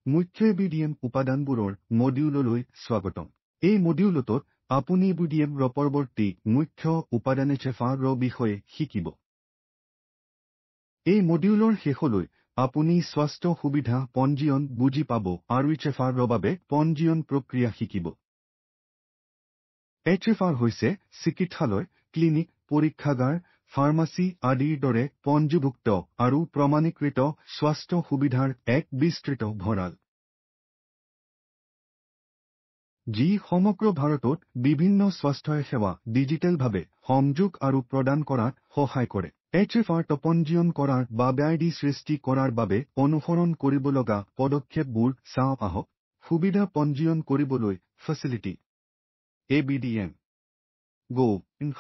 মুখ্য BDM উপাদানবোৰৰ মডিউললৈ স্বাগতম। এই মডিউলটোত আপুনি BDM ৰ পৰৱৰ্তী মুখ্য উপাদান HFR ৰ বিষয়ে শিকিব। এই মডিউলৰ শেষলৈ আপুনি স্বাস্থ্য সুবিধা পঞ্জীয়ন বুজি পাব আৰু HFR ৰ বাবে পঞ্জীয়ন প্ৰক্ৰিয়া শিকিব। HFR হৈছে চিকিৎসালয়, ক্লিনিক, পৰীক্ষাগাৰ, ফাৰ্মাচী আদিৰ দৰে পঞ্জীভুক্ত আৰু প্ৰমাণীকৃত স্বাস্থ্য সুবিধাৰ এক বিস্তৃত ভঁৰাল, যি সমগ্ৰ ভাৰতত বিভিন্ন স্বাস্থ্য সেৱা ডিজিটেলভাৱে সংযোগ আৰু প্ৰদান কৰাত সহায় কৰে। HFR পঞ্জীয়ন কৰাৰ বাবে ID সৃষ্টি কৰাৰ বাবে অনুসৰণ কৰিবলগা পদক্ষেপবোৰ চাওঁ আহক। সুবিধা পঞ্জীয়ন কৰিবলৈ ফেচিলিটি ABDM গো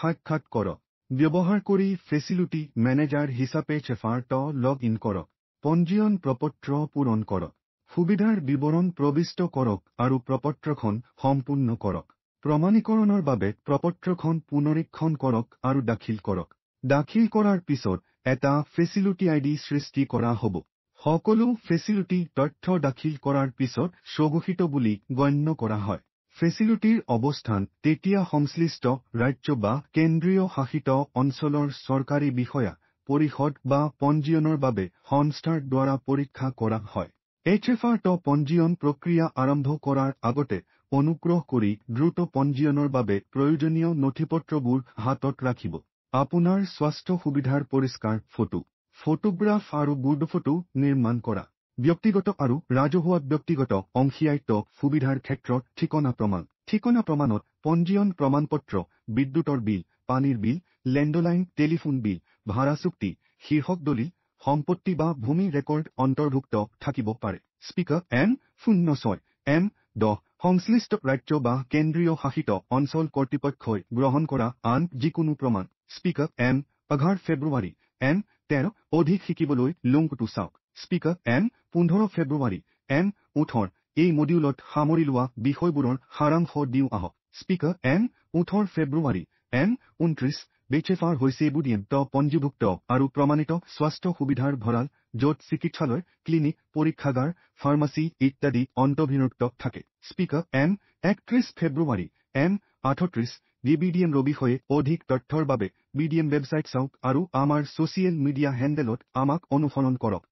সাক্ষাৎ কৰক। ব্যৱহাৰ কৰি ফেচিলিটি মেনেজাৰ হিচাপে HFR লগ ইন কৰক। পঞ্জীয়ন প্ৰপত্ৰ পূৰণ কৰক। সুবিধাৰ বিৱৰণ প্ৰবিষ্ট কৰক আৰু প্ৰপত্ৰখন সম্পূৰ্ণ কৰক। প্ৰমাণীকৰণৰ বাবে প্ৰপত্ৰখন পুনৰীক্ষণ কৰক আৰু দাখিল কৰক। দাখিল কৰাৰ পিছত এটা ফেচিলিটি ID সৃষ্টি কৰা হ'ব। সকলো ফেচিলিটি তথ্য দাখিল কৰাৰ পিছত স্বঘোষিত বুলি গণ্য কৰা হয়। ফেচিলিটিৰ অৱস্থান তেতিয়া সংশ্লিষ্ট ৰাজ্য বা কেন্দ্ৰীয় শাসিত অঞ্চলৰ চৰকাৰী বিষয়া, পৰিষদ বা পঞ্জীয়নৰ বাবে সংস্থাৰ দ্বাৰা পৰীক্ষা কৰা হয়। HFR পঞ্জীয়ন প্ৰক্ৰিয়া আৰম্ভ কৰাৰ আগতে অনুগ্ৰহ কৰি দ্ৰুত পঞ্জীয়নৰ বাবে প্ৰয়োজনীয় নথিপত্ৰবোৰ হাতত ৰাখিব। আপোনাৰ স্বাস্থ্য সুবিধাৰ পৰিষ্কাৰ ফটোগ্ৰাফ আৰু গুড ফটো নিৰ্মাণ কৰা। ব্যক্তিগত আৰু ৰাজহুৱা ব্যক্তিগত অংশীদাৰিত্ব সুবিধাৰ ক্ষেত্ৰত ঠিকনা প্ৰমাণত পঞ্জীয়ন প্ৰমাণপত্ৰ, বিদ্যুতৰ বিল, পানীৰ বিল, লেণ্ডলাইন টেলিফোন বিল, ভাড়া চুক্তি, শীৰ্ষক দলিল, সম্পত্তি বা ভূমি ৰেকৰ্ড অন্তৰ্ভুক্ত থাকিব পাৰে। স্পীকাৰ M06 M10 সংশ্লিষ্ট ৰাজ্য বা কেন্দ্ৰীয় শাসিত অঞ্চল কৰ্তৃপক্ষই গ্ৰহণ কৰা আন যিকোনো প্ৰমাণ। স্পীকাৰ M11 ফেব্ৰুৱাৰী M13 অধিক শিকিবলৈ লিংকটো চাওক। স্পীকাৰ M15 ফেব্ৰুৱাৰী M18 এই মডিউলত সামৰি লোৱা বিষয়বোৰৰ সাৰাংশ দিওঁ আহক। স্পীকাৰ M18 ফেব্ৰুৱাৰী M29 HFR হৈছে BDM পঞ্জীভুক্ত আৰু প্ৰমাণিত স্বাস্থ্য সুবিধাৰ ভঁৰাল, য'ত চিকিৎসালয়, ক্লিনিক, পৰীক্ষাগাৰ, ফাৰ্মাচী ইত্যাদি অন্তৰ্ভুক্ত থাকে। স্পীকাৰ M31 ফেব্ৰুৱাৰী M38 BDM ৰ বিষয়ে অধিক তথ্যৰ বাবে BDM ৱেবছাইট চাওক আৰু আমাৰ ছচিয়েল মিডিয়া হেণ্ডেলত আমাক অনুসৰণ কৰক।